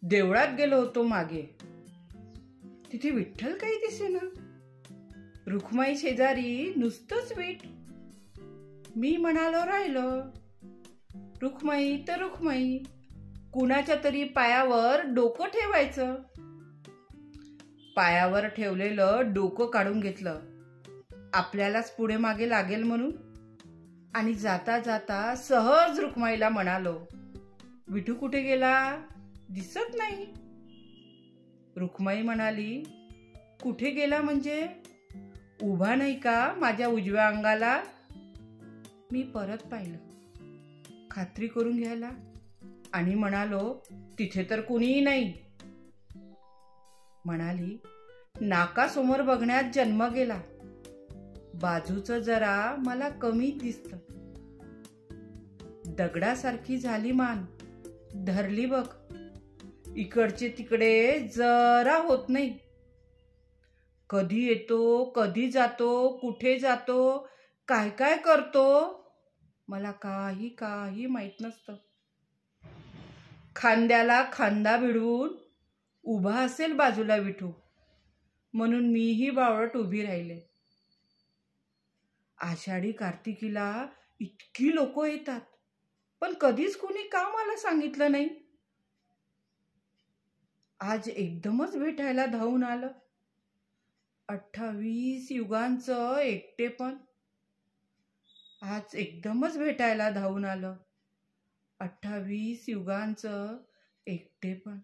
देवळात गेलो होतो मागे. तिथे विठ्ठल काही दिसेना. रुक्माई शेजारी नुसतंच वीट. मी म्हणालो राहिलं, रुक्माई तर रुक्माई, कुणाच्या तरी पायावर डोकं ठेवायचं. पायावर ठेवलेलं डोकं काढून घेतलं, आपल्यालाच पुढे मागे लागेल म्हणून. आणि जाता जाता सहज रुक्माईला म्हणालो, विठू कुठे गेला, दिसत नाही. रुक्माई म्हणाली, कुठे गेला म्हणजे, उभा नाही का माझ्या उजव्या अंगाला. मी परत पाहिलं, खात्री करून घ्यायला, आणि म्हणालो, तिथे तर कुणीही नाही. म्हणाली, नाकासमोर बघण्यात जन्म गेला, बाजूचं जरा मला कमी दिसतं. दगडासारखी झाली मान, धरली बघ, इकडचे तिकडे जरा होत नाही. कधी येतो, कधी जातो, कुठे जातो, काय काय करतो, मला काही काही माहित नसतं. खांद्याला खांदा भिडवून उभा असेल बाजूला विठू, म्हणून मीही बावळट उभी राहिले. आषाढी कार्तिकीला इतकी लोक येतात, पण कधीच कोणी का मला सांगितलं नाही. आज एकदमच भेटायला धावून आलं. 28 युगांचं एकटेपण आज एकदमच भेटायला धावून आलं. 28 युगांचं एकटेपण.